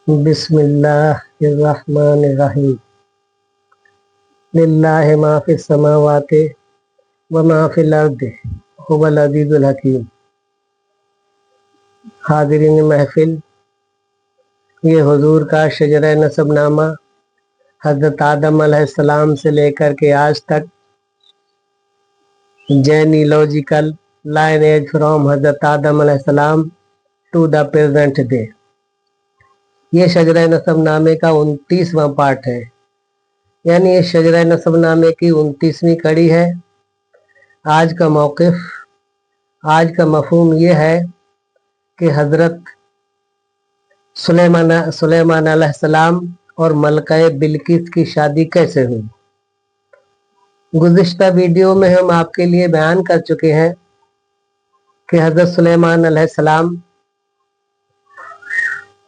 बिस्मिल्लाहिर्रहमानिर्रहीम। लिल्लाहि मा फिस समावाति व मा फिल अर्दि हुवल अज़ीज़ुल हकीम। हाज़िरीन महफिल, ये हुजूर का शजरा नसबनामा हज़रत आदम अलैहिस्सलाम से लेकर के आज तक जेनीलॉजिकल लाइनेज फ्रॉम हज़रत आदम अलैहिस्सलाम टू द प्रेजेंट डे। ये शजरा नसबनामे का 29वां पार्ट है, यानी ये शजरा नसबनामे की 29वीं कड़ी है। आज का मौक़िफ़, आज का मफ़हूम ये है कि हज़रत सुलेमान अलैहिस्सलाम और मलका बिल्किस की शादी कैसे हुई। गुज़िश्ता वीडियो में हम आपके लिए बयान कर चुके हैं कि हज़रत सुलेमान अलैहिस्सलाम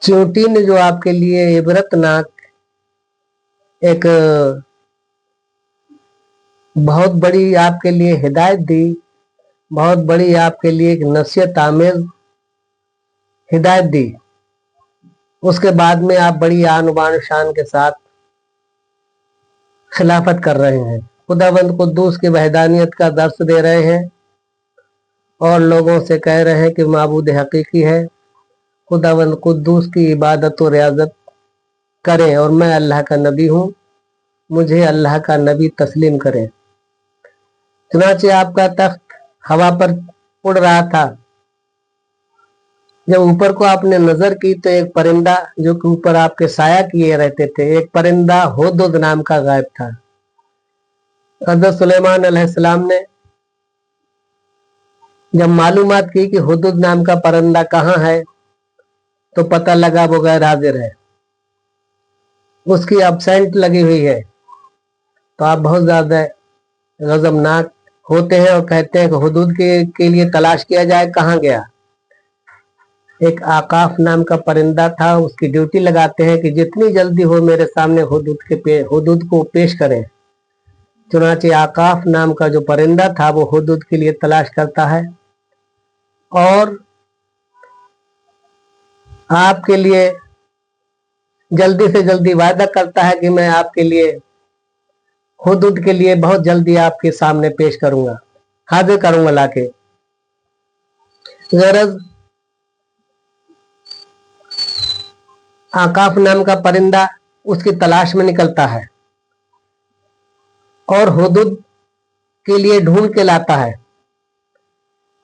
चींटी ने जो आपके लिए इबरतनाक एक बहुत बड़ी आपके लिए हिदायत दी, बहुत बड़ी आपके लिए एक नसीहत आमेज हिदायत दी, उसके बाद में आप बड़ी आन बान शान के साथ खिलाफत कर रहे हैं, खुदावंद कुद्दूस की वहदानियत का दर्स दे रहे हैं और लोगों से कह रहे हैं कि माबूद हकीकी है, खुदावंद कुद्दूस की इबादत और रियाजत करें और मैं अल्लाह का नबी हूँ, मुझे अल्लाह का नबी तस्लीम करें। चुनांचे आपका तख्त हवा पर उड़ रहा था। जब ऊपर को आपने नजर की तो एक परिंदा जो कि ऊपर आपके साया किए रहते थे, एक परिंदा हुदहुद नाम का गायब था। हज़रत सुलेमान अलैहिस्सलाम ने जब मालूमात की कि हुदहुद नाम का परिंदा कहाँ है तो पता लगा वो गैर हाजिर है, उसकी एब्सेंट लगी हुई है। तो आप बहुत ज्यादा गजबनाक होते हैं और कहते हैं कि हुदहुद के लिए तलाश किया जाए, कहाँ गया। एक आकाफ नाम का परिंदा था, उसकी ड्यूटी लगाते हैं कि जितनी जल्दी हो मेरे सामने हुदहुद को पेश करें। चुनांचे आकाफ नाम का जो परिंदा था वो हुदहुद के लिए तलाश करता है और आपके लिए जल्दी से जल्दी वायदा करता है कि मैं आपके लिए हुदहुद के लिए बहुत जल्दी आपके सामने पेश करूंगा, हाजिर करूंगा लाके। गरज आकाफ नाम का परिंदा उसकी तलाश में निकलता है और हुदहुद के लिए ढूंढ के लाता है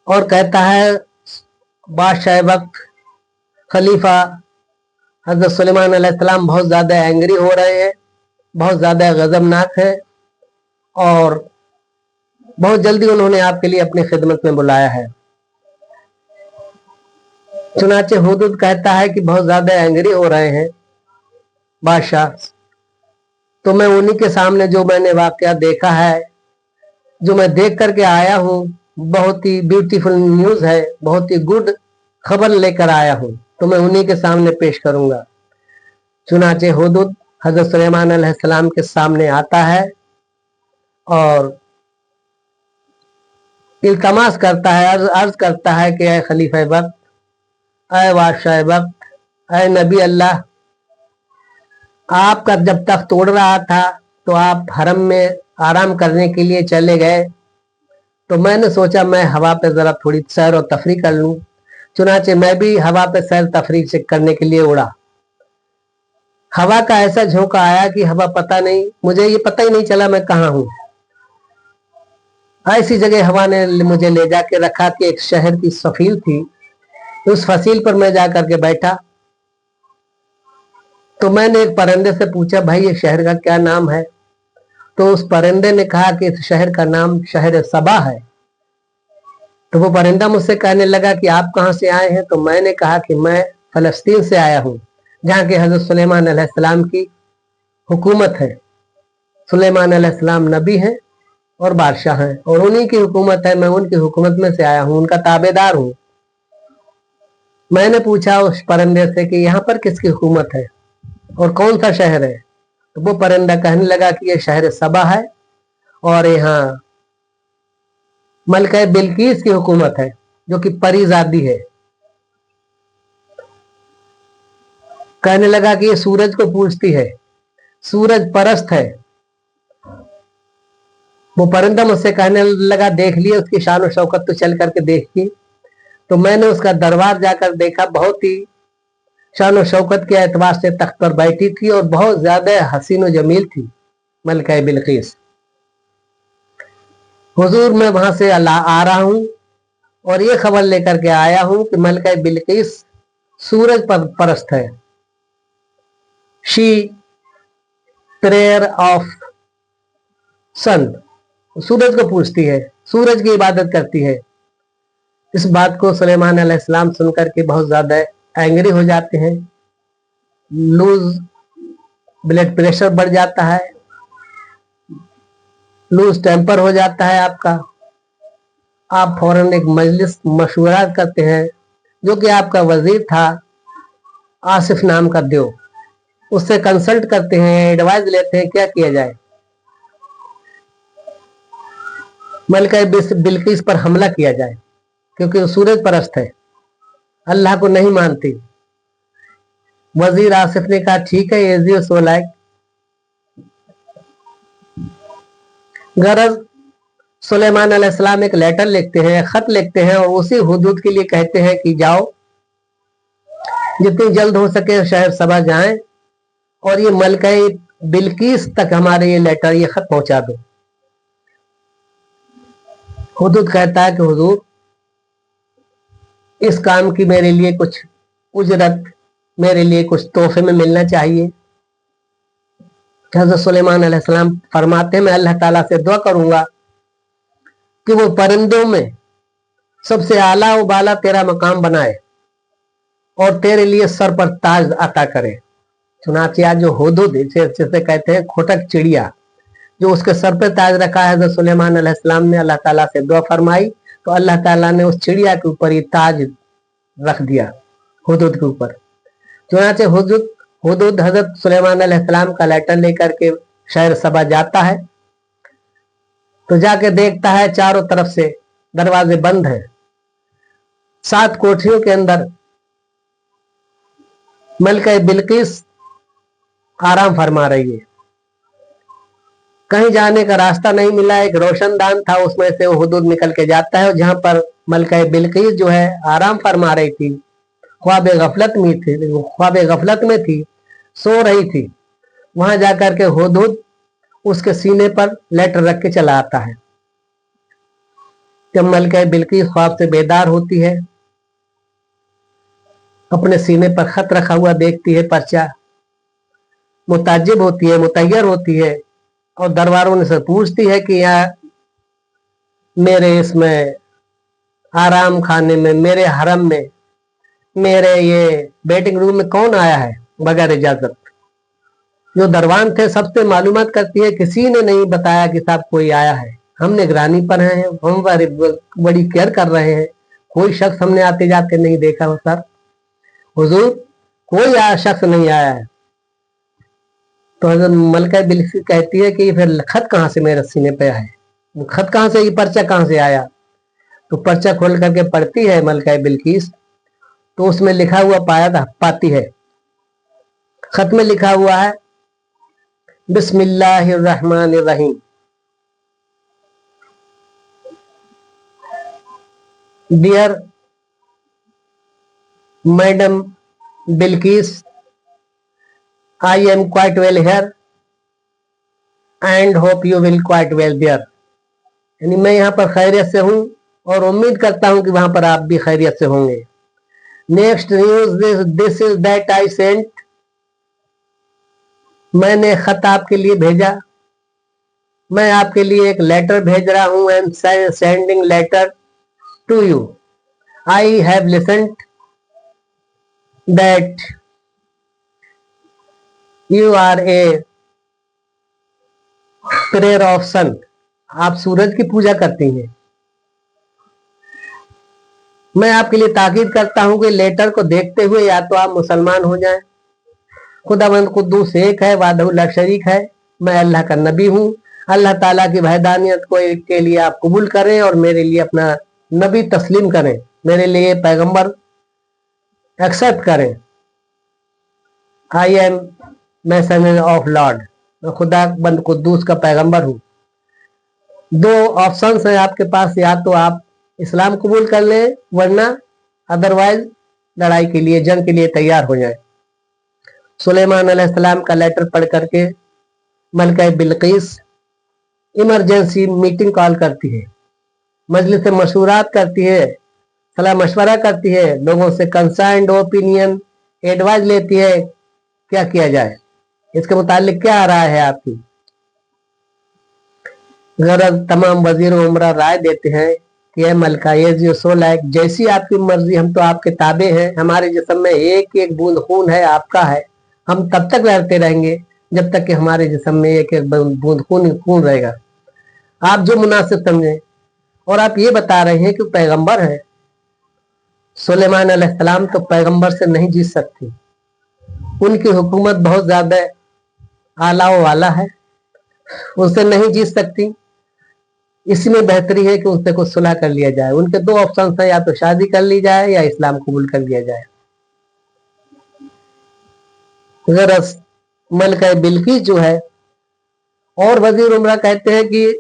और कहता है बादशाह वक्त खलीफा हज़रत सुलेमान अलैहिस्सलाम बहुत ज्यादा एंग्री हो रहे हैं, बहुत ज्यादा गजबनाक है और बहुत जल्दी उन्होंने आपके लिए अपनी खिदमत में बुलाया है। चुनांचे हुदहुद कहता है कि बहुत ज्यादा एंग्री हो रहे हैं बादशाह, तो मैं उन्हीं के सामने जो मैंने वाकया देखा है, जो मैं देख करके आया हूँ, बहुत ही ब्यूटीफुल न्यूज है, बहुत ही गुड खबर लेकर आया हूँ, तो मैं उन्हीं के सामने पेश करूंगा। चुनांचे हुदहुद हज़रत सुलेमान अलैहिस्सलाम के सामने आता है और इल्तमास करता है, अर्ज करता है कि ऐ खलीफा वक्त, ऐ बादशाह वक्त, ऐ नबी अल्लाह, आपका जब तख्त उड़ रहा था तो आप हरम में आराम करने के लिए चले गए, तो मैंने सोचा मैं हवा पे जरा थोड़ी सैर और तफरी कर लूं। चुनांचे मैं भी हवा पे सैर तफरी से करने के लिए उड़ा। हवा का ऐसा झोंका आया कि हवा पता नहीं, मुझे ये पता ही नहीं चला मैं कहाँ हूं। ऐसी जगह हवा ने मुझे ले जाके रखा कि एक शहर की सफील थी, उस फसील पर मैं जाकर के बैठा। तो मैंने एक परिंदे से पूछा, भाई ये शहर का क्या नाम है? तो उस परिंदे ने कहा कि इस शहर का नाम शहर सबा है। तो वो परिंदा मुझसे कहने लगा कि आप कहाँ से आए हैं? तो मैंने कहा कि मैं फलस्तीन से आया हूँ, जहाँ के हजरत सुलेमान अलैहिस्सलाम की हुकूमत है। सुलेमान अलैहिस्सलाम नबी हैं और बादशाह हैं और उन्हीं की हुकूमत है, मैं उनकी हुकूमत में से आया हूँ, उनका ताबेदार हूँ। मैंने पूछा उस परिंदे से कि यहाँ पर किसकी हुकूमत है और कौन सा शहर है? तो वो परिंदा कहने लगा कि ये शहर सबा है और यहाँ मलका बिल्किस की हुकूमत है, जो कि परीजादी है। कहने लगा कि ये सूरज को पूजती है, सूरज परस्त है। वो परिंदा मुझसे कहने लगा, देख लिए उसकी शान और शौकत तो चल करके देखिए। तो मैंने उसका दरबार जाकर देखा, बहुत ही शान और शौकत के एतबार से तख्त पर बैठी थी और बहुत ज्यादा हसीन और जमील थी मलका बिल्किस। हुजूर मैं वहां से आ रहा हूं और ये खबर लेकर के आया हूं कि मलका बिल्किस सूरज पर परस्त है। शी प्रेयर ऑफ सन, सूरज को पूजती है, सूरज की इबादत करती है। इस बात को सुलेमान अलैहिस्सलाम सुनकर के बहुत ज्यादा एंग्री हो जाते हैं, लूज ब्लड प्रेशर बढ़ जाता है, लूज टेम्पर हो जाता है आपका। आप फौरन एक मजलिस मशवरा करते हैं, जो कि आपका वजीर था आसिफ नाम का देव, उससे कंसल्ट करते हैं, एडवाइस लेते हैं क्या किया जाए। मलका बिल्किस पर हमला किया जाए, क्योंकि वो सूरज परस्त है, अल्लाह को नहीं मानती। वजीर आसिफ ने कहा ठीक है, एज यू सो लाइक। गरज सुलेमान अलैहिस्सलाम एक लेटर लिखते हैं, खत लिखते हैं और उसी हुदूद के लिए कहते हैं कि जाओ, जितनी जल्द हो सके शहर सबा जाएं और ये मलका बिल्किस तक हमारे ये लेटर, ये खत पहुंचा दो। हुदूद कहता है कि हुजूर इस काम की मेरे लिए कुछ उजरत, मेरे लिए कुछ तोहफे में मिलना चाहिए। हज़रत सुलेमान अलैहिस्सलाम फरमाते हैं मैं अल्लाह ताला से दुआ करूंगा कि वो परिंदों में सबसे आला व बाला तेरा मकाम बनाए और तेरे लिए सर पर ताज अता करे। चुनाचे आज जो हुदूद जिसे कहते हैं खोटक चिड़िया, जो उसके सर पर ताज रखा है, हज़रत सुलेमान अलैहिस्सलाम ने अल्लाह ताला से दुआ फरमाई तो अल्लाह ताला ने उस चिड़िया के ऊपर ये ताज रख दिया, हुदूद के ऊपर। चुनाचे हुदूद हजरत सुलेमान अलैहिस्सलाम का लेटर लेकर के शहर सबा जाता है, तो जाके देखता है चारों तरफ से दरवाजे बंद हैं, 7 कोठरियों के अंदर मलका बिल्किस आराम फरमा रही है। कहीं जाने का रास्ता नहीं मिला, एक रोशनदान था, उसमें से वो हुदूद निकल के जाता है और जहां पर मलका बिल्किस जो है आराम फरमा रही थी, ख्वाब गफलत में थी, सो रही थी, वहां जाकर के हुदूद उसके सीने पर लेटर रख के चला आता है। जब मलका बिल्किस ख्वाब से बेदार होती है, अपने सीने पर खत रखा हुआ देखती है, पर्चा, मुताजिब होती है, मुतैयर होती है और दरबारों से पूछती है कि यहाँ मेरे इसमें आराम खाने में, मेरे हरम में, मेरे ये वेटिंग रूम में कौन आया है बगैर इजाजत। जो दरबान थे सबसे मालूमात करती है, किसी ने नहीं बताया कि साहब कोई आया है, हम निगरानी पर हैं, हम बड़ी केयर कर रहे हैं, कोई शख्स हमने आते जाते नहीं देखा हो सर, हुजूर कोई शख्स नहीं आया है। तो हज़रत मलका बिल्किस कहती है कि फिर खत कहाँ से मेरे सीने पे है, खत कहाँ से, ये पर्चा कहाँ से आया। तो पर्चा खोल करके पढ़ती है मलका बिल्किस, तो उसमें लिखा हुआ पाती है, खत में लिखा हुआ है बिस्मिल्लाहिर्रहमानिर्रहीम, dear madam Bilquis, I am quite well here and hope you will quite well there। यानी मैं यहाँ पर खैरियत से हूँ और उम्मीद करता हूँ कि वहां पर आप भी खैरियत से होंगे। Next news this is that I sent, मैंने खत आपके लिए भेजा, मैं आपके लिए एक लेटर भेज रहा हूँ, I am sending letter to you, I have listened that you are a prayer of sun, आप सूरज की पूजा करती हैं। मैं आपके लिए ताकीद करता हूं कि लेटर को देखते हुए या तो आप मुसलमान हो जाएं, खुदावंद कुद्दूस एक है, वाहदहुल्ला शरीक है, मैं अल्लाह का नबी हूं, अल्लाह ताला की वहदानियत को के लिए आप कबूल करें और मेरे लिए अपना नबी तस्लीम करें, मेरे लिए पैगंबर एक्सेप्ट करें। I am messenger of Lord, मैं खुदा बंद कुद्दूस का पैगंबर हूँ। दो ऑप्शंस हैं आपके पास, या तो आप इस्लाम कबूल कर लें, वरना अदरवाइज लड़ाई के लिए, जंग के लिए तैयार हो जाए। सुलेमान अलैहिस्सलाम का लेटर पढ़ करके मलका बिल्किस इमरजेंसी मीटिंग कॉल करती है, मजलिस मशवरात करती है, सलाह मशवरा करती है, लोगों से कंसर्न्ड ओपिनियन एडवाइस लेती है क्या किया जाए, इसके मुतालिक क्या आ रहा है आपकी। गरज तमाम वजीर उमरा राय देते हैं कि ए मलका ये जो सो लायक, जैसी आपकी मर्जी, हम तो आपके ताबे हैं, हमारे जिस्म में एक एक बूंद खून है आपका है, हम तब तक लड़ते रहेंगे जब तक कि हमारे जिस्म में एक एक बूंद खून रहेगा, आप जो मुनासिब समझें। और आप ये बता रहे हैं कि पैगंबर है। सुलेमान अलैहिस्सलाम तो पैगंबर से नहीं जीत सकती, उनकी हुकूमत बहुत ज्यादा आला वाला है, उनसे नहीं जीत सकती। इसमें बेहतरी है कि उनसे कुछ सुलह कर लिया जाए। उनके दो ऑप्शन है, या तो शादी कर ली जाए या इस्लाम कबूल कर लिया जाए। अगर मलका बिल्किस जो है और वजीर उमरा कहते हैं कि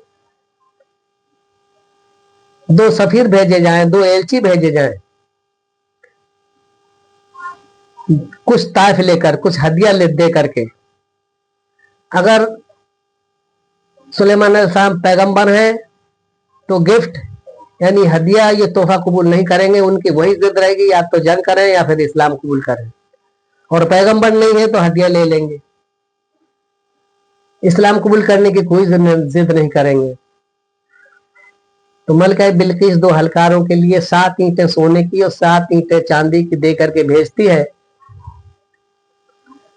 दो सफीर भेजे जाएं, दो एलची भेजे जाएं, कुछ ताइफ लेकर, कुछ हदिया ले दे करके। अगर सुलेमान अलैहिस्सलाम पैगंबर हैं तो गिफ्ट यानी हदिया, ये तोहफा कबूल नहीं करेंगे, उनकी वही जिद रहेगी, या तो जंग करें या फिर इस्लाम कबूल करें। और पैगंबर नहीं है तो हदिया ले लेंगे, इस्लाम कबूल करने की कोई जिद नहीं करेंगे। तो मलका बिल्किस दो हलकारों के लिए 7 ईंटें सोने की और 7 ईंटें चांदी की दे करके भेजती है।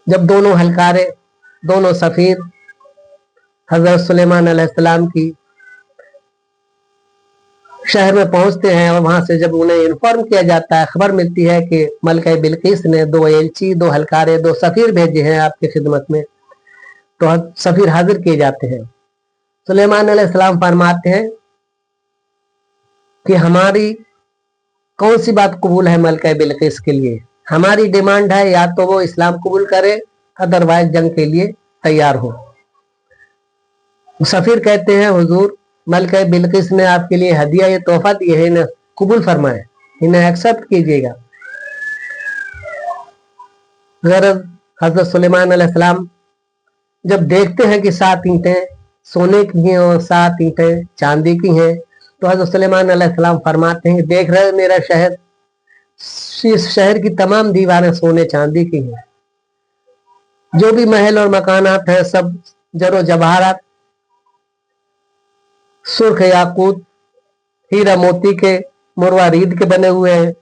जब दोनों हलकारे, दोनों सफीर हजरत सुलेमान अलैहिस्सलाम की शहर में पहुंचते हैं, और वहां से जब उन्हें इन्फॉर्म किया जाता है, खबर मिलती है कि मलका बिल्किस ने 2 एलची, 2 हलकारे, 2 सफीर भेजे हैं आपकी खिदमत में, तो सफीर हाजिर किए जाते हैं। सुलेमान अलैहिस्सलाम फरमाते हैं कि हमारी कौन सी बात कबूल है मलका बिल्किस के लिए, हमारी डिमांड है या तो वो इस्लाम कबूल करे, अदरवाइज जंग के लिए तैयार हो। सफीर कहते हैं हुजूर, मलका बिल्किस ने आपके लिए हदिया, ये तोहफा दिए है, इन्हें कबूल फरमाए, इन्हें एक्सेप्ट कीजिएगा। गरज हजरत सुलेमान अलैहिस्सलाम जब देखते हैं कि 7 ईंटें सोने की हैं और 7 ईंटें चांदी की हैं, तो हजरत सुलेमान अलैहिस्सलाम फरमाते हैं, देख रहे हो मेरा शहर, इस शहर की तमाम दीवारें सोने चांदी की हैं, जो भी महल और मकानात है सब जरो जवाहरात, सुर्ख याकूत, हीरा मोती के, मुरवारीद के बने हुए हैं,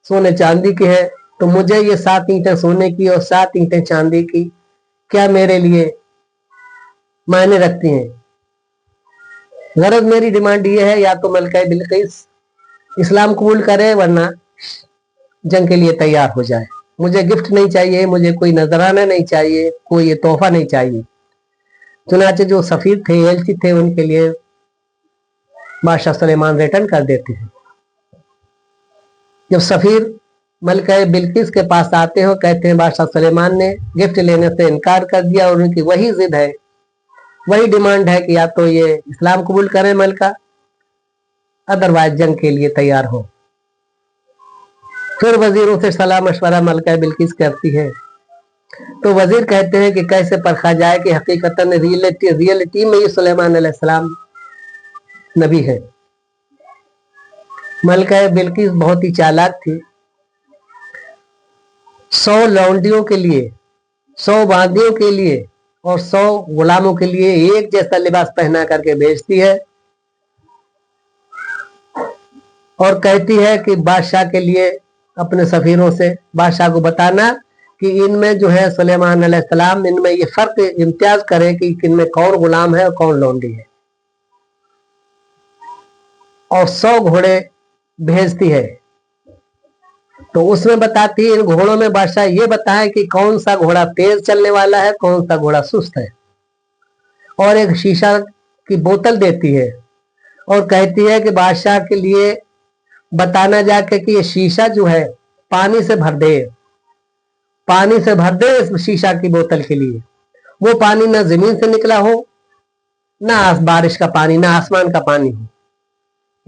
सोने चांदी के हैं। तो मुझे ये 7 ईंटें सोने की और 7 ईंटें चांदी की क्या मेरे लिए मायने रखती हैं। गरज मेरी डिमांड ये है, या तो मलका बिल्किस इस्लाम कबूल करे, वरना जंग के लिए तैयार हो जाए। मुझे गिफ्ट नहीं चाहिए, मुझे कोई नजराना नहीं चाहिए, कोई ये तोहफा नहीं चाहिए। चुनाचे जो सफीर थे, एलची थे, उनके लिए बादशाह सुलेमान रिटर्न कर देते हैं। जब सफीर मलका बिल्किस के पास आते हो, कहते हैं बादशाह सुलेमान ने गिफ्ट लेने से इनकार कर दिया, और उनकी वही जिद है, वही डिमांड है कि या तो ये इस्लाम कबूल करें मलका, अदरवाइज जंग के लिए तैयार हो। फिर वजीरों से सलाह मशवरा मलका बिल्किस करती है, तो वजीर कहते हैं कि कैसे परखा जाए कि हकीकतन रियलिटी में ये सुलेमान अलैहिस्सलाम नबी है। मलका बिल्किस बहुत ही चालाक थी। 100 लौंडियों के लिए, 100 बांदियों के लिए और 100 गुलामों के लिए एक जैसा लिबास पहना करके भेजती है, और कहती है कि बादशाह के लिए अपने सफीरों से बादशाह को बताना कि इनमें जो है सुलेमान अलैहिस्सलाम, इनमें ये फर्क इम्तियाज करे कि इनमें कौन गुलाम है और कौन लौंडी है। और 100 घोड़े भेजती है, तो उसमें बताती है इन घोड़ों में बादशाह ये बताए कि कौन सा घोड़ा तेज चलने वाला है, कौन सा घोड़ा सुस्त है। और एक शीशा की बोतल देती है, और कहती है कि बादशाह के लिए बताना जाके कि ये शीशा जो है पानी से भर दे, पानी से भर दे इस शीशा की बोतल के लिए, वो पानी ना जमीन से निकला हो, ना बारिश का पानी, ना आसमान का पानी हो,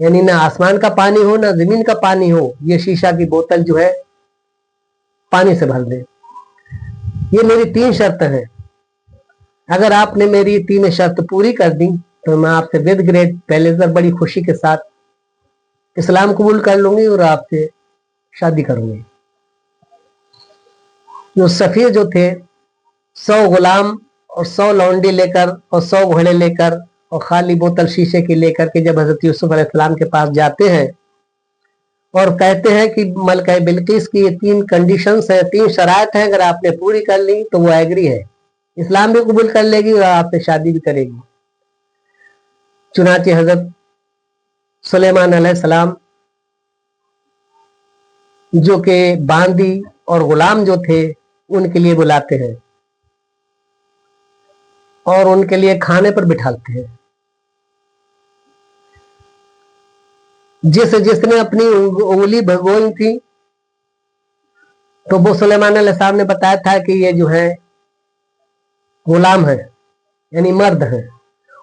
यानी ना आसमान का पानी हो ना जमीन का पानी हो, ये शीशा की बोतल जो है पानी से भर दे। ये मेरी 3 शर्त है। अगर आपने मेरी 3 शर्त पूरी कर दी तो मैं आपसे विद ग्रेट प्लेजर, बड़ी खुशी के साथ इस्लाम कबूल कर लूंगी और आपसे शादी करूंगी। जो सफीर जो थे 100 गुलाम और 100 लौंडी लेकर और 100 घोड़े लेकर और खाली बोतल शीशे की लेकर के जब हजरत यूसुफ अलैहिस्सलाम के पास जाते हैं और कहते हैं कि मलका बिल्किस की ये 3 कंडीशंस है, 3 शराइत है, अगर आपने पूरी कर ली तो वो एग्री है, इस्लाम भी कबूल कर लेगी और आपसे शादी भी करेगी। चुनाचे हजरत सुलेमान अलैहिस्सलाम जो के बांदी और गुलाम जो थे उनके लिए बुलाते हैं और उनके लिए खाने पर बिठाते हैं। जिसने अपनी उंगली भगोई थी तो वो सुलेमान अलैहिस्सलाम ने बताया था कि ये जो है गुलाम है, यानी मर्द है,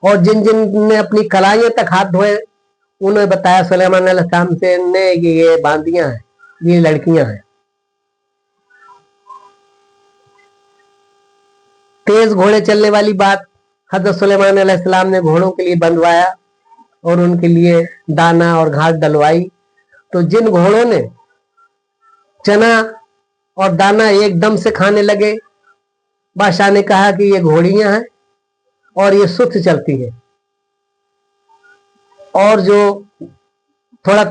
और जिन जिन ने अपनी कलाइयों तक हाथ धोए उन्होंने बताया सुलेमान अलैहिस्सलाम से ने ये बांदियां हैं, ये लड़कियां हैं। तेज घोड़े चलने वाली बात, हजरत सुलेमान अलैहिस्सलाम ने घोड़ों के लिए बंधवाया और उनके लिए दाना और घास डलवाई। तो जिन घोड़ों ने चना और दाना एकदम से खाने लगे, बादशाह ने कहा कि ये घोड़ियां हैं और ये सुस्त चलती है, और जो थोड़ा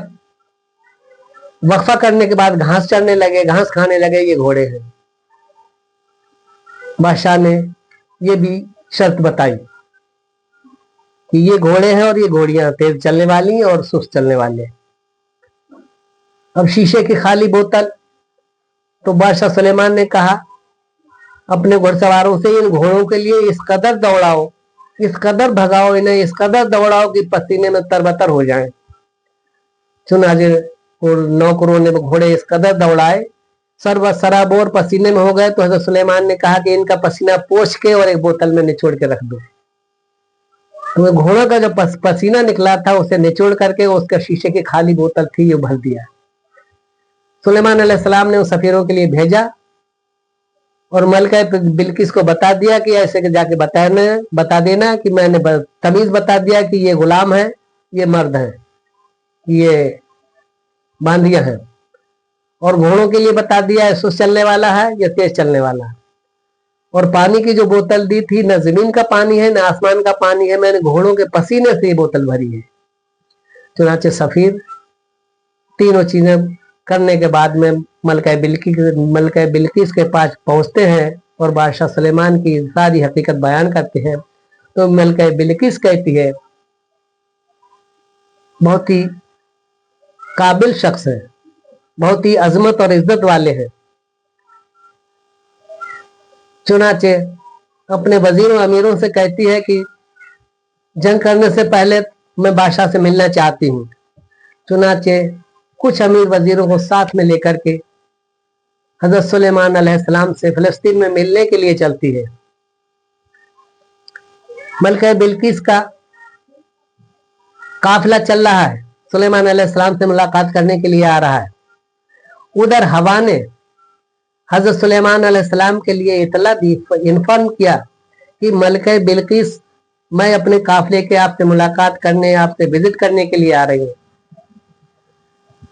वक्फा करने के बाद घास चढ़ने लगे, घास खाने लगे, ये घोड़े हैं। बादशाह ने ये भी शर्त बताई कि ये घोड़े हैं और ये घोड़ियां तेज चलने वाली हैं और सुस्त चलने वाले। अब शीशे की खाली बोतल, तो बादशाह सुलेमान ने कहा अपने घुड़सवारों से इन घोड़ों के लिए इस कदर दौड़ाओ, इस कदर भगाओ, इन्हें इस कदर दौड़ाओ कि पसीने में तरबतर हो जाएं। चुनाचे नौकरों ने घोड़े इस कदर दौड़ाए, सर्व सराबोर पसीने में हो गए। तो हजरत सुलेमान ने कहा कि इनका पसीना पोंछ के और एक बोतल में निचोड़ के रख दो। तो घोड़ों का जो पसीना निकला था उसे निचोड़ करके उसका शीशे की खाली बोतल थी ये भर दिया। सुलेमान अलैहिस्सलाम ने उन सफीरों के लिए भेजा और मलका बिल्किस को बता दिया कि ऐसे जाके बता देना कि मैंने तमीज बता दिया कि ये गुलाम है, ये मर्द है, ये बांदियां हैं, और घोड़ों के लिए बता दिया है सुस्त चलने वाला है या तेज चलने वाला है। और पानी की जो बोतल दी थी न जमीन का पानी है न आसमान का पानी है, मैंने घोड़ों के पसीने से ये बोतल भरी है। चुनाचे सफीर तीनों चीजें करने के बाद में मलका बिल्किस के पास पहुंचते हैं और बादशाह सुलेमान की सारी हकीकत बयान करते हैं। तो मलका बिल्किस कहती है बहुत ही काबिल शख्स है, बहुत ही अजमत और इज्जत वाले हैं। चुनाचे अपने वजीरों अमीरों से कहती है कि जंग करने से पहले मैं बादशाह से मिलना चाहती हूँ। चुनाचे कुछ अमीर वजीरों को साथ में लेकर के हजरत सुलेमान अलैहिस्सलाम से फिलिस्तीन में मिलने के लिए चलती है। मलका बिल्किस का काफिला चल रहा है, सुलेमान अलैहिस्सलाम से मुलाकात करने के लिए आ रहा है। उधर हवा ने हजरत सुलेमान अलैहिस्सलाम के लिए इतला दी, इन्फॉर्म किया कि मलका बिल्किस मैं अपने काफिले के आपसे मुलाकात करने, आपसे विजिट करने के लिए आ रही हूँ।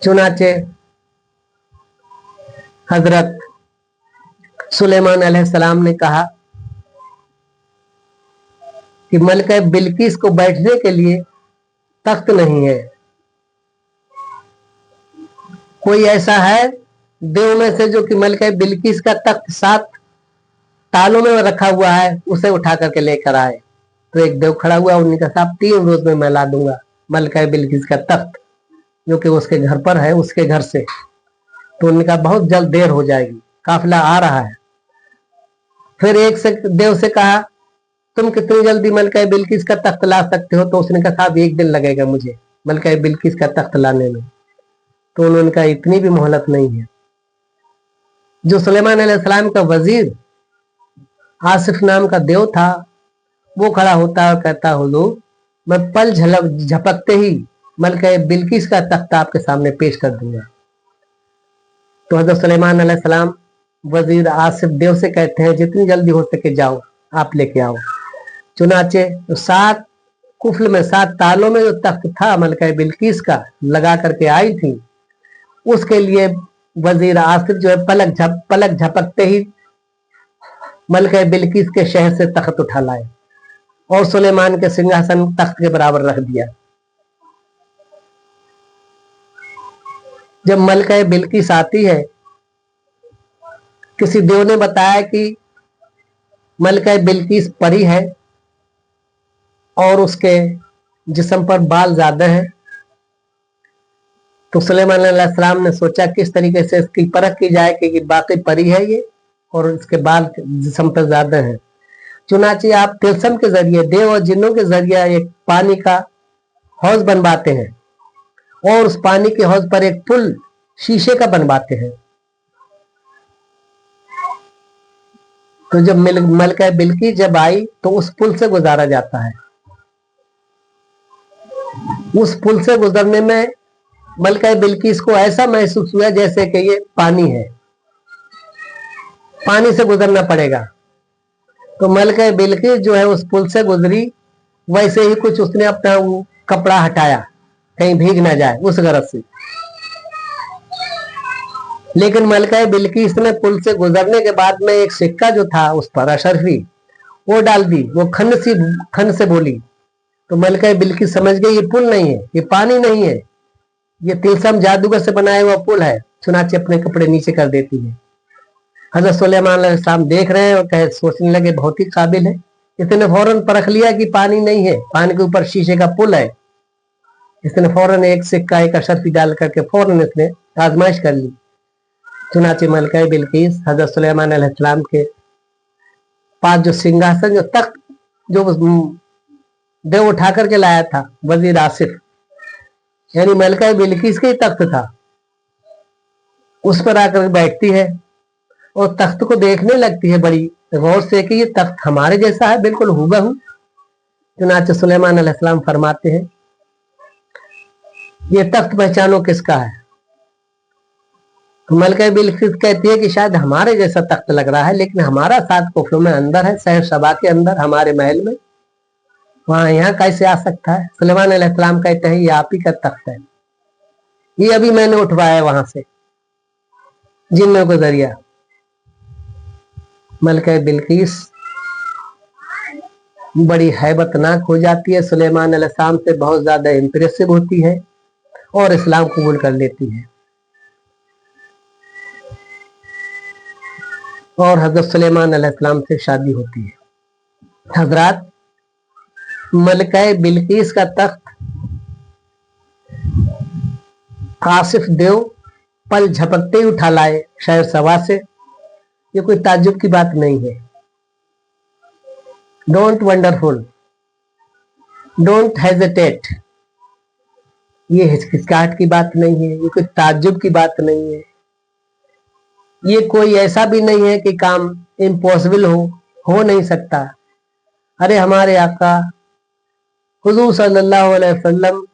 चुनाचे हजरत सुलेमान अलैहिस्सलाम ने कहा कि मलका बिल्किस को बैठने के लिए तख्त नहीं है, कोई ऐसा है देव में से जो कि मलका बिल्किस का तख्त 7 तालों में रखा हुआ है, उसे उठा करके लेकर आए। तो एक देव खड़ा हुआ, उन्होंने कहा 3 रोज में मैं ला दूंगा मलका बिल्किस का तख्त जो कि उसके घर पर है, उसके घर से। तो उन्होंने कहा बहुत जल्द देर हो जाएगी, काफिला आ रहा है। फिर एक से देव से कहा तुम कितनी जल्दी मलका बिल्किस का तख्त ला सकते हो? तो उसने कहा साहब 1 दिन लगेगा मुझे मलका बिल्किस का तख्त लाने में। तो उन्होंने कहा इतनी भी मोहलत नहीं है। जो सुलेमान अलैहिस्सलाम का वजीर आसिफ नाम का देव था, वो खड़ा होता है और कहता, हुजूर मैं पल झपकते ही मलका बिल्किस का तख्त आपके सामने पेश कर दूंगा। तो हजरत सुलेमान अलैहिस्सलाम वजीर आसिफ देव से कहते हैं, जितनी जल्दी हो सके जाओ, आप लेके आओ। चुनाचे 7 कुफल में 7 तालों में जो तख्त था मलका बिल्किस का लगा करके आई थी, उसके लिए वजीर आसिफ जो है पलक झपकते ही मलका बिल्किस के शहर से तख्त उठा लाए और सुलेमान के सिंहासन तख्त के बराबर रख दिया। जब मलका बिल्किस आती है, किसी देव ने बताया कि मलका बिल्किस परी है और उसके जिस्म पर बाल ज्यादा है। तो सुलेमान अलैहिस्सलाम ने सोचा किस तरीके से इसकी परख की जाए कि बाकी परी है ये और इसके बाल जिस्म पर ज्यादा है। चुनाचे आप तिलस्म के जरिए, देव और जिन्नों के जरिए एक पानी का हौज बनवाते हैं और उस पानी के हौज पर एक पुल शीशे का बनवाते हैं। तो जब मलका बिल्किस जब आई तो उस पुल से गुजारा जाता है। उस पुल से गुजरने में मलका बिल्किस को ऐसा महसूस हुआ जैसे कि ये पानी है, पानी से गुजरना पड़ेगा। तो मलका बिल्किस जो है उस पुल से गुजरी, वैसे ही कुछ उसने अपना कपड़ा हटाया कहीं भीग ना जाए उस गरज से। लेकिन मलका बिल्किस ने पुल से गुजरने के बाद में एक सिक्का जो था उस पर अशरफी वो डाल दी, वो खन से बोली। तो मलका बिल्किस समझ गई ये पुल नहीं है, ये पानी नहीं है, ये तिलस्म जादूगर से बनाया हुआ पुल है। चुनाचे अपने कपड़े नीचे कर देती है। हजरत सुलेमान अलैहिस्सलाम देख रहे हैं और कहे, सोचने लगे बहुत ही काबिल है, इसने फौरन परख लिया कि पानी नहीं है, पानी के ऊपर शीशे का पुल है। इसने फौरन एक सिक्का एक अशरफी डाल करके फौरन इसने आजमाइश कर ली। चुनाचे मलका बिल्किस हजरत सुलेमान अलैहिस्सलाम के पास जो सिंहासन जो तख्त जो देव उठा करके लाया था वजीर आसिफ, यानी मलका बिल्किस के ही तख्त था, उस पर आकर बैठती है और तख्त को देखने लगती है बड़ी गौर से कि ये तख्त हमारे जैसा है, बिल्कुल हूबहू। चुनाचे सुलेमान अलैहिस्सलाम फरमाते हैं, ये तख्त पहचानो किसका है। तो मलका बिल्किस कहती है कि शायद हमारे जैसा तख्त लग रहा है, लेकिन हमारा 7 कुफलों में अंदर है, शहर सबा के अंदर, हमारे महल में, वहां यहाँ कैसे आ सकता है। सुलेमान अलैहिस्सलाम कहते हैं ये आप ही का तख्त है, ये अभी मैंने उठवाया वहां से जिन्नों के जरिया। मलका बिल्किस बड़ी हैबतनाक हो जाती है, सुलेमान अलैहिस्सलाम से बहुत ज्यादा इंप्रेसिव होती है और इस्लाम कबूल कर लेती है और हजरत सुलेमान अलैहिस्सलाम से शादी होती है। हजरात, मलका बिल्किस का तख्त आसिफ देव पल झपकते ही उठा लाए शहर सबा से, ये कोई ताज्जुब की बात नहीं है। डोंट वंडरफुल, डोंट हेजिटेट, ये हिचकिचाहट की बात नहीं है, ये कोई ताज्जुब की बात नहीं है, ये कोई ऐसा भी नहीं है कि काम इम्पॉसिबल हो नहीं सकता। अरे हमारे आका हुजूर सल्लल्लाहु अलैहि वसल्लम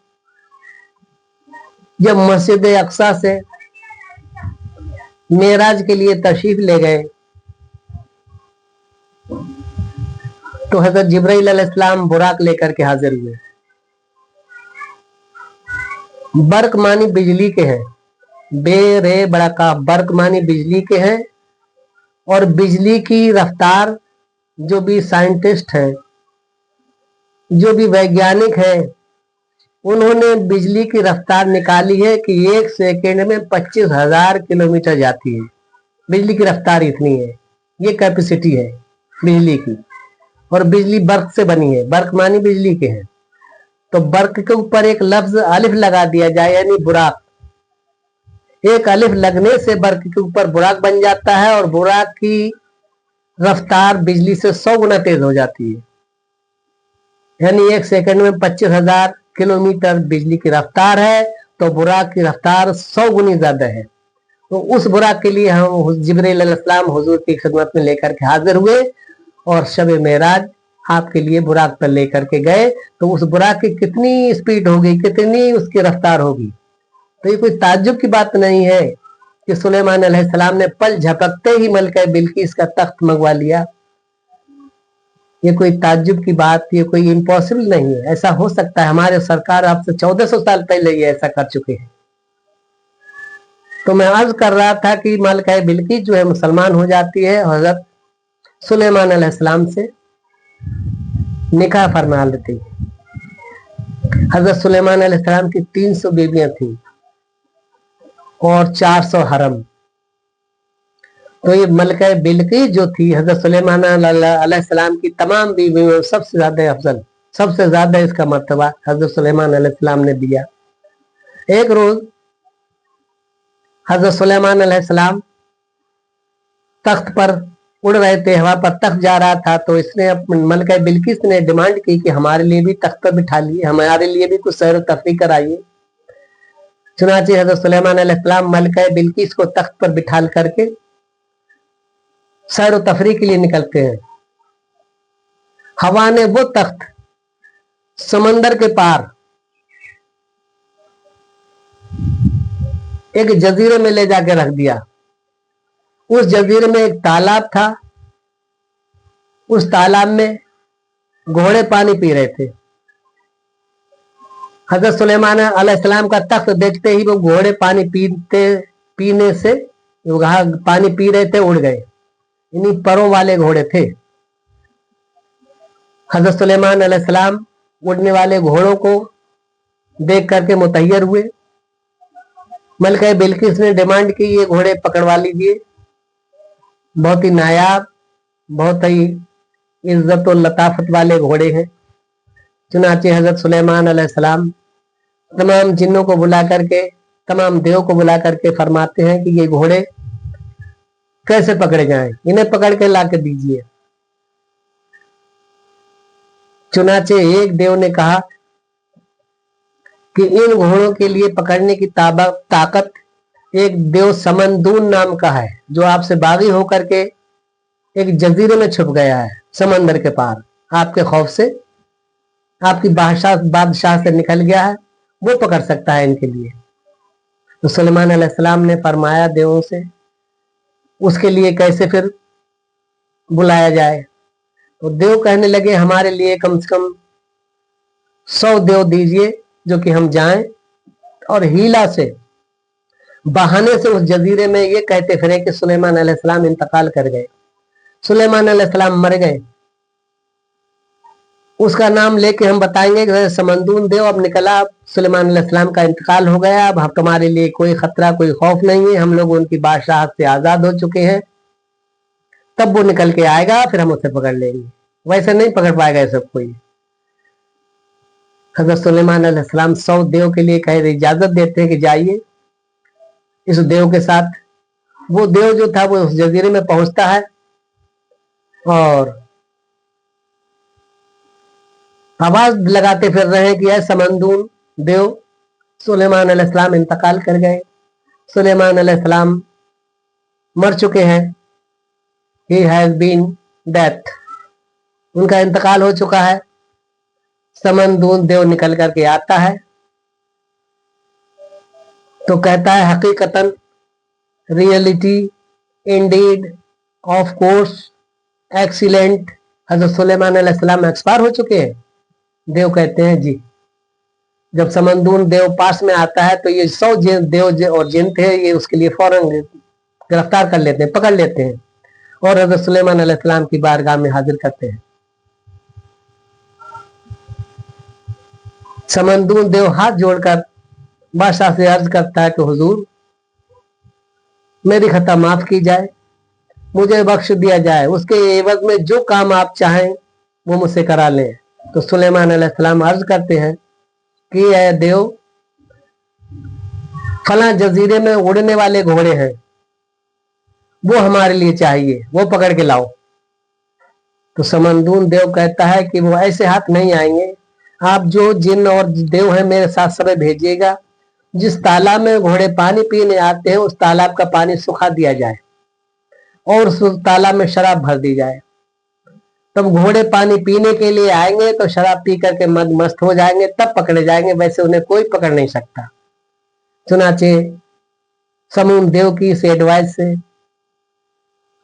जब मस्जिद अक्सा से मेराज के लिए तशरीफ ले गए तो हजरत जिब्राइल अलैहिस्सलाम बुराक लेकर के हाजिर हुए। बर्क मानी बिजली के हैं, बे रे बड़ा का बर्क मानी बिजली के हैं, और बिजली की रफ्तार जो भी साइंटिस्ट हैं, जो भी वैज्ञानिक हैं, उन्होंने बिजली की रफ्तार निकाली है कि 1 सेकेंड में 25,000 किलोमीटर जाती है। बिजली की रफ्तार इतनी है, ये कैपेसिटी है बिजली की। और बिजली बर्क से बनी है, बर्क मानी बिजली के हैं, तो बर्क के ऊपर एक लफ्ज अलिफ लगा दिया जाए, यानी बुराक। एक अलिफ लगने से बर्क के ऊपर बुराक बन जाता है और बुराक की रफ्तार बिजली से 100 गुना तेज हो जाती है। यानी 1 सेकंड में 25,000 किलोमीटर बिजली की रफ्तार है, तो बुराक की रफ्तार 100 गुनी ज्यादा है। तो उस बुराक के लिए हम जिब्रील अलैहिस्सलाम हुजूर की खिदमत में लेकर के हाजिर हुए और शब मेराज आपके लिए बुराक पर लेकर के गए। तो उस बुराक की कितनी स्पीड होगी, कितनी उसकी रफ्तार होगी। तो ये कोई ताज्जुब की बात नहीं है कि सुलेमान अलैहिस्सलाम ने पल झपकते ही मलका बिल्किस का तख्त मंगवा लिया। ये कोई ताज्जुब की बात, ये कोई इम्पॉसिबल नहीं है। ऐसा हो सकता है, हमारे सरकार आपसे 1400 साल पहले ये ऐसा कर चुके हैं। तो मैं अर्ज कर रहा था कि मलका बिल्किस जो है मुसलमान हो जाती है, हजरत सुलेमान अलैहिस्सलाम से निकाह फरमा लेती है। हजरत सुलेमान अलैहिस्सलाम की 300 बीवियां थी और 400 हरम। तो ये मलका बिल्किस जो थी हजरत सुलेमान अलैहिस्सलाम की तमाम बीवियों सबसे ज्यादा अफजल, सबसे ज्यादा इसका मर्तबा हजरत सुलेमान अलैहिस्सलाम ने दिया। एक रोज हजरत सुलेमान अलैहिस्सलाम तख्त पर उड़ रहे थे, हवा पर तख्त जा रहा था। तो इसने मलका बिल्किस ने डिमांड की कि हमारे लिए भी तख्त पर बिठा लिए, हमारे लिए भी कुछ सैर तफरी कराइए। चुनाचे हजरत सुलेमान अलैहिस्सलाम मलका बिल्किस को तख्त पर बिठाल करके सैर तफरी के लिए निकलते हैं। हवा ने वो तख्त समंदर के पार एक जजीरे में ले जाके रख दिया। उस जजीरे में एक तालाब था, उस तालाब में घोड़े पानी पी रहे थे। हजरत सुलेमान अलैहिस्सलाम का तख्त देखते ही वो घोड़े पानी पीने से पानी पी रहे थे, उड़ गए। इन्हीं परों वाले घोड़े थे। हजरत सुलेमान अलैहिस्सलाम उड़ने वाले घोड़ों को देख करके मुतैयर हुए। मलका बिल्किस ने डिमांड की ये घोड़े पकड़वा लीजिए, बहुत ही नायाब, बहुत ही इज्जत और लताफत वाले घोड़े हैं। चुनाचे हजरत सुलेमान अलैहिस्सलाम तमाम जिन्नों को बुला करके, तमाम देवों को बुला करके फरमाते हैं कि ये घोड़े कैसे पकड़े जाएं, इन्हें पकड़ के ला के दीजिए। चुनाचे एक देव ने कहा कि इन घोड़ों के लिए पकड़ने की ताकत एक देव समंदून नाम का है, जो आपसे बागी होकर के एक जजीरे में छुप गया है समंदर के पार, आपके खौफ से, आपकी बादशाह से निकल गया है, वो पकड़ सकता है इनके लिए। तो सुलेमान अलैहिस्सलाम ने फरमाया देवों से उसके लिए कैसे फिर बुलाया जाए। तो देव कहने लगे हमारे लिए कम से कम 100 देव दीजिए, जो कि हम जाएं और हीला से, बहाने से उस जजीरे में ये कहते फिरे कि सुलेमान अलैहिस्सलाम इंतकाल कर गए, सुलेमान अलैहिस्सलाम मर गए। उसका नाम लेके हम बताएंगे कि समंदून देव अब निकला, सुलेमान अलैहिस्सलाम का इंतकाल हो गया, अब तुम्हारे लिए कोई खतरा, कोई खौफ नहीं है, हम लोग उनकी बादशाह से आजाद हो चुके हैं। तब वो निकल के आएगा, फिर हम उसे पकड़ लेंगे। वैसे नहीं पकड़ पाएगा ये सब कोई। हजरत सुलेमान अलैहिस्सलाम 100 देव के लिए कह इजाजत देते हैं कि जाइए इस देव के साथ। वो देव जो था वो उस जजीरे में पहुंचता है और आवाज लगाते फिर रहे हैं कि ऐ समंदून देव, सुलेमान अलैहिस्सलाम इंतकाल कर गए, सुलेमान अलैहिस्सलाम मर चुके हैं, ही हैज बीन डेथ, उनका इंतकाल हो चुका है। समंदून देव निकल करके आता है तो कहता है हकीकतन, reality, indeed, of course, excellent, हजरत सुलेमान अलैहिस्सलाम एक्सपायर हो चुके हैं। देव कहते हैं जी। जब समंदून देव पास में आता है तो ये 100 देव और जिन थे, ये उसके लिए फौरन गिरफ्तार कर लेते हैं, पकड़ लेते हैं और हजरत सुलेमान अलैहिस्सलाम की बारगाह में हाजिर करते हैं। समंदून देव हाथ जोड़कर बादशाह से अर्ज करता है कि हुजूर, मेरी खता माफ की जाए, मुझे बख्श दिया जाए, उसके एवज में जो काम आप चाहें वो मुझसे करा लें। तो सुलेमान अलैहिस्सलाम अर्ज करते हैं कि ऐ देव, फला जजीरे में उड़ने वाले घोड़े हैं, वो हमारे लिए चाहिए, वो पकड़ के लाओ। तो समंदून देव कहता है कि वो ऐसे हाथ नहीं आएंगे, आप जो जिन और देव हैं मेरे साथ सब भेजिएगा, जिस तालाब में घोड़े पानी पीने आते हैं उस तालाब का पानी सुखा दिया जाए और उस तालाब में शराब भर दी जाए, तब घोड़े पानी पीने के लिए आएंगे तो शराब पी करके मद मस्त हो जाएंगे, तब पकड़े जाएंगे, वैसे उन्हें कोई पकड़ नहीं सकता। चुनाचे समून देव की इस एडवाइस से,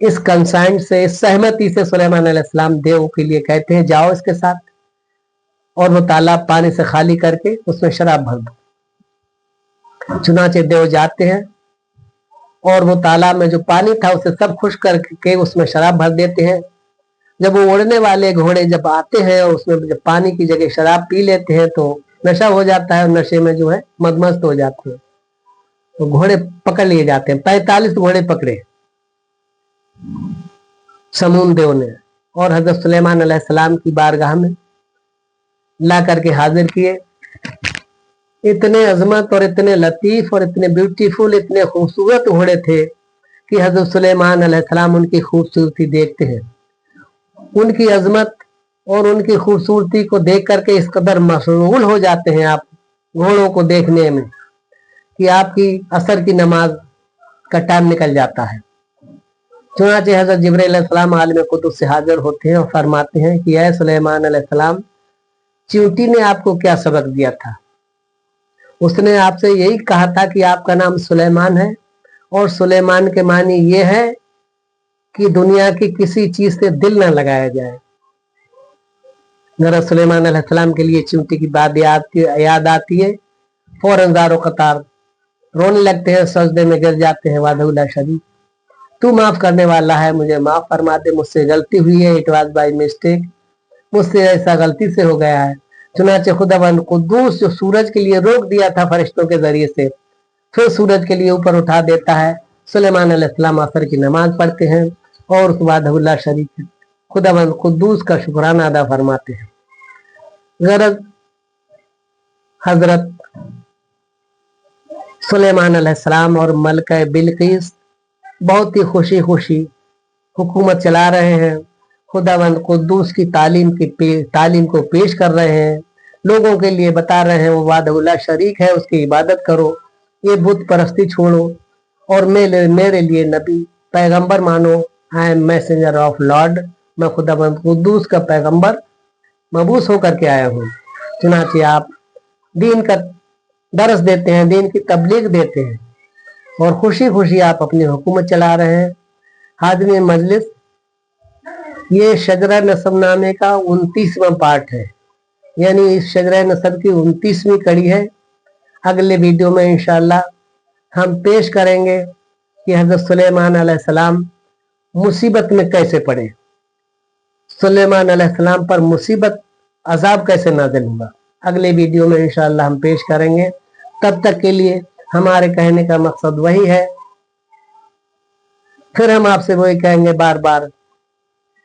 इस कंसाइंट से, इस सहमति से सुलेमान अलैहिस्सलाम देव के लिए कहते हैं जाओ इसके साथ और वो तालाब पानी से खाली करके उसमें शराब भर दो। चुनाचे देव जाते हैं और वो तालाब में जो पानी था उसे सब खुश करके उसमें शराब भर देते हैं। जब वो उड़ने वाले घोड़े जब आते हैं और उसमें जब पानी की जगह शराब पी लेते हैं तो नशा हो जाता है और नशे में जो है मदमस्त हो जाते हैं, तो घोड़े पकड़ लिए जाते हैं। 45 घोड़े पकड़े समून देव ने और हजरत सुलेमान अलैहिस्सलाम की बारगाह में ला करके हाजिर किए। इतने अजमत और इतने लतीफ और इतने ब्यूटीफुल, इतने खूबसूरत घोड़े थे कि हजरत सुलेमान अलैहिस्सलाम उनकी खूबसूरती देखते हैं। उनकी अजमत और उनकी खूबसूरती को देख करके इस कदर मशगूल हो जाते हैं आप घोड़ों को देखने में कि आपकी असर की नमाज का टाइम निकल जाता है। चुनांचे हजरत जिब्रील अलैहिस्सलाम आलिम कुतुब से हाजिर होते हैं और फरमाते हैं कि ऐ सुलेमान अलैहिस्सलाम, चींटी ने आपको क्या सबक दिया था? उसने आपसे यही कहा था कि आपका नाम सुलेमान है और सुलेमान के मानी ये है कि दुनिया की किसी चीज से दिल ना लगाया जाए। जरा सुलेमान अलैहिस्सलाम के लिए चींटी की बात याद आती है, फौरन ज़ारो कतार रोने लगते हैं, सजदे में गिर जाते हैं। वादहुल्ला शरीफ, तू माफ करने वाला है, मुझे माफ फरमा दे, मुझसे गलती हुई है, इट वाज बाय मिस्टेक, मुझसे ऐसा गलती से हो गया है। चुनांचे खुदावंद कुद्दूस जो सूरज के लिए रोक दिया था फरिश्तों के जरिए से, फिर सूरज के लिए ऊपर उठा देता है। सुलेमान अलैहिस्सलाम असर की नमाज पढ़ते हैं और उस वादहुल्ला शरीफ खुदावंद कुद्दूस का शुक्राना अदा फरमाते हैं। गरज हजरत सुलेमान अलैहिस्सलाम और मलका बिलकीस बहुत ही खुशी खुशी हुकूमत चला रहे हैं, खुदावंद कुद्दूस की तालीम को पेश कर रहे हैं, लोगों के लिए बता रहे हैं वो वादहुल्ला शरीक है, उसकी इबादत करो, ये बुत परस्ती छोड़ो और मेरे लिए नबी पैगंबर मानो। I am messenger of Lord, मैं खुदावंद कुद्दूस का पैगंबर मबूस होकर के आया हूँ। चुनांचे आप दीन का दरस देते हैं, दीन की तबलीग देते हैं और खुशी खुशी आप अपनी हुकूमत चला रहे हैं। हाज़िरीन मजलिस, ये शजरा नसब नामे का 29वां पार्ट है, यानी इस शजरा नसब की 29वीं कड़ी है। अगले वीडियो में इंशाअल्लाह हम पेश करेंगे कि हजरत सुलेमान अलैहिस्सलाम मुसीबत में कैसे पड़े, सुलेमान अलैहिस्सलाम पर मुसीबत अजाब कैसे नाज़िल हुआ। अगले वीडियो में इंशाअल्लाह हम पेश करेंगे। तब तक के लिए हमारे कहने का मकसद वही है, फिर हम आपसे वही कहेंगे बार बार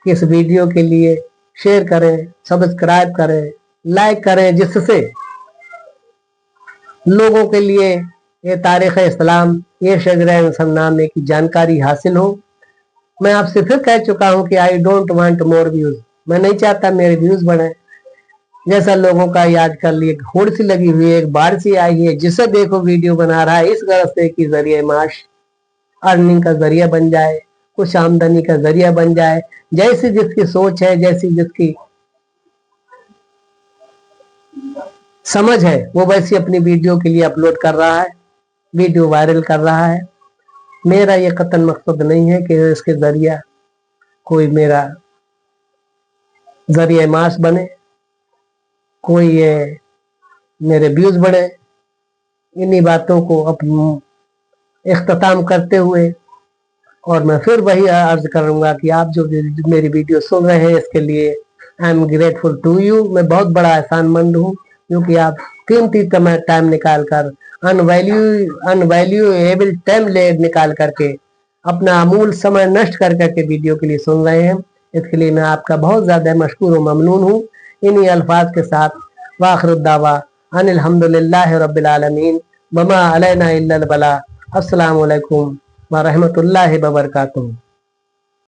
कि इस वीडियो के लिए शेयर करें, सब्सक्राइब करें, लाइक करें, जिससे लोगों के लिए ये तारीख़ इस्लाम, ये शजरा नसब नामे की जानकारी हासिल हो। मैं आपसे फिर कह चुका हूं कि I don't want more views, मैं नहीं चाहता मेरे व्यूज बढ़े। जैसा लोगों का आजकल एक होड़ सी लगी हुई है, एक बाढ़ सी आई है, जिसे देखो वीडियो बना रहा है, इस गरज से कि जरिए माश, अर्निंग का जरिया बन जाए, कुछ आमदनी का जरिया बन जाए। जैसी जिसकी सोच है, जैसी जिसकी समझ है, वो वैसी अपनी वीडियो के लिए अपलोड कर रहा है, वीडियो वायरल कर रहा है। मेरा ये कतन मकसद नहीं है कि इसके जरिया कोई मेरा जरिया माश बने, कोई ये मेरे व्यूज बढ़े। इन्हीं बातों को इख्तिताम करते हुए और मैं फिर वही अर्ज करूंगा कि आप जो मेरी वीडियो सुन रहे हैं, इसके लिए I am grateful to you. मैं बहुत बड़ा एहसानमंद हूँ क्योंकि आप कीमती टाइम निकाल कर, अनवैल्यूएबल टाइम निकाल करके, अपना अमूल समय नष्ट कर करके वीडियो के लिए सुन रहे हैं। इसके लिए मैं आपका बहुत ज़्यादा मशकूर व ममनून हूँ। इन्हीं अल्फाज के साथ वाखिर दावा अनिल हम्दुलिल्लाहि रब्बिल आलमीन वमा अलैना इल्लल बला। अस्सलामु अलैकुम व रहमतुल्लाहि व बरकातुहू।